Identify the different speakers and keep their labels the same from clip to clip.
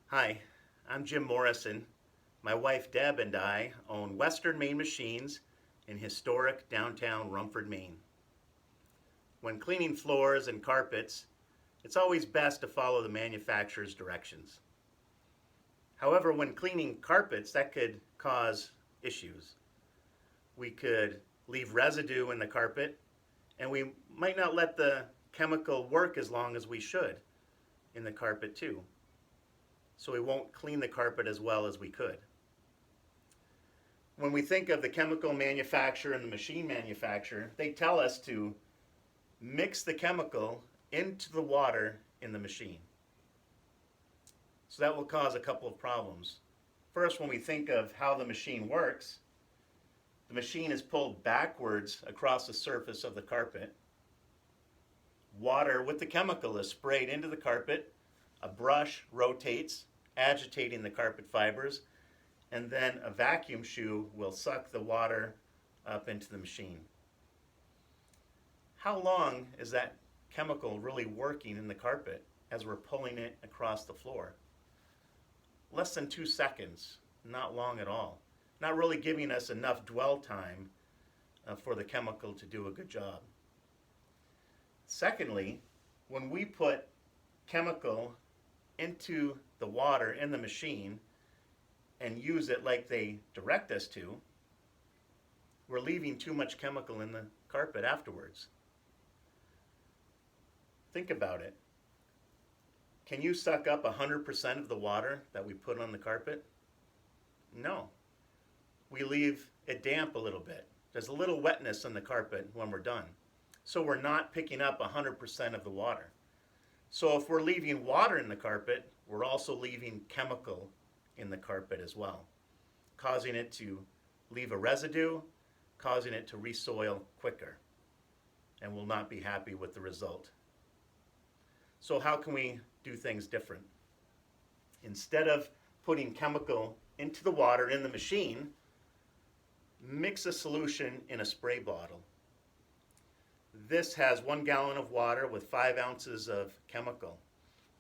Speaker 1: Hi, I'm Jim Morrison. My wife Deb and I own Western Maine Machines in historic downtown Rumford, Maine. When cleaning floors and carpets, it's always best to follow the manufacturer's directions. However, when cleaning carpets, that could cause issues. We could leave residue in the carpet, and we might not let the chemical work as long as we should in the carpet too. So we won't clean the carpet as well as we could. When we think of the chemical manufacturer and the machine manufacturer, they tell us to mix the chemical into the water in the machine. So that will cause a couple of problems. First, when we think of how the machine works, the machine is pulled backwards across the surface of the carpet. Water with the chemical is sprayed into the carpet. A brush rotates, agitating the carpet fibers, and then a vacuum shoe will suck the water up into the machine. How long is that chemical really working in the carpet as we're pulling it across the floor? Less than 2 seconds, not long at all. Not really giving us enough dwell time for the chemical to do a good job. Secondly, when we put chemical into the water in the machine and use it like they direct us to, we're leaving too much chemical in the carpet afterwards. Think about it. Can you suck up 100% of the water that we put on the carpet? No. We leave it damp a little bit. There's a little wetness in the carpet when we're done. So we're not picking up 100% of the water. So if we're leaving water in the carpet, we're also leaving chemical in the carpet as well, causing it to leave a residue, causing it to resoil quicker, and we'll not be happy with the result. So how can we do things different? Instead of putting chemical into the water in the machine, mix a solution in a spray bottle. This has 1 gallon of water with 5 ounces of chemical.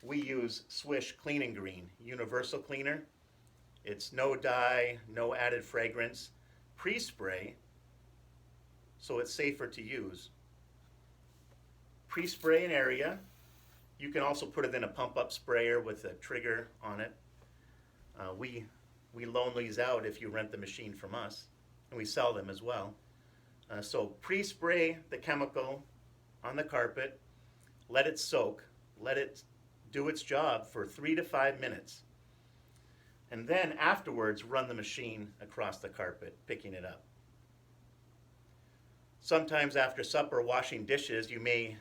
Speaker 1: We use Swish Clean and Green Universal Cleaner. It's no dye, no added fragrance, pre-spray, so it's safer to use. Pre-spray an area. You can also put it in a pump-up sprayer with a trigger on it. We loan these out if you rent the machine from us, and we sell them as well. So pre-spray the chemical on the carpet, let it soak, let it do its job for 3 to 5 minutes. And then afterwards run the machine across the carpet, picking it up. Sometimes after supper washing dishes, you may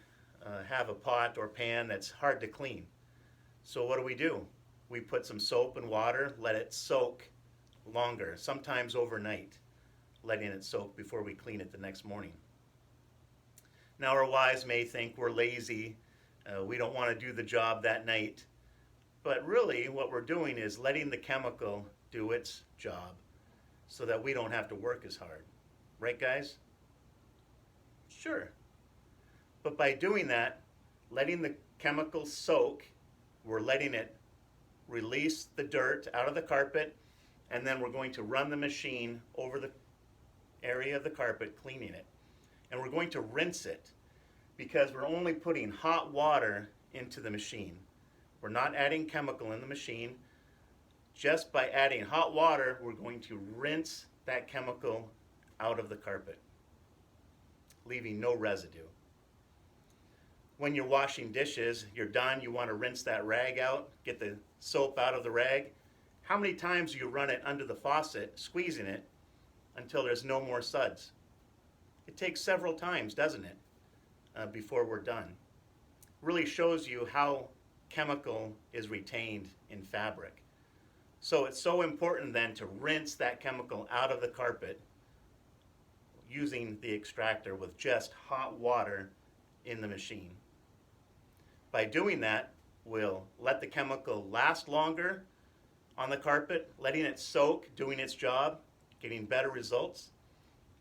Speaker 1: have a pot or pan that's hard to clean. So what do? We put some soap and water, let it soak longer, sometimes overnight, letting it soak before we clean it the next morning. Now our wives may think we're lazy, we don't want to do the job that night, but really what we're doing is letting the chemical do its job so that we don't have to work as hard. Right, guys? Sure. But by doing that, letting the chemical soak, we're letting it release the dirt out of the carpet, and then we're going to run the machine over the area of the carpet, cleaning it. And we're going to rinse it because we're only putting hot water into the machine. We're not adding chemical in the machine. Just by adding hot water, we're going to rinse that chemical out of the carpet, leaving no residue. When you're washing dishes, you're done, you want to rinse that rag out, get the soap out of the rag. How many times do you run it under the faucet, squeezing it, until there's no more suds? It takes several times, doesn't it, before we're done. Really shows you how chemical is retained in fabric. So it's so important then to rinse that chemical out of the carpet using the extractor with just hot water in the machine. By doing that, we'll let the chemical last longer on the carpet, letting it soak, doing its job, getting better results,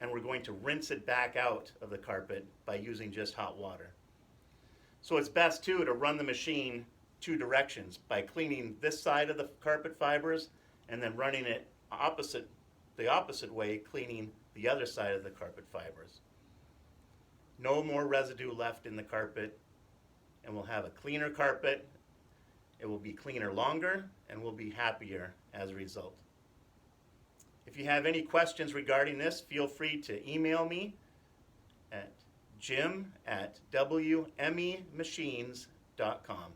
Speaker 1: and we're going to rinse it back out of the carpet by using just hot water. So it's best too to run the machine two directions by cleaning this side of the carpet fibers and then running it the opposite way, cleaning the other side of the carpet fibers. No more residue left in the carpet, and we'll have a cleaner carpet. It will be cleaner longer, and we'll be happier as a result. If you have any questions regarding this, feel free to email me at jim@wmemachines.com.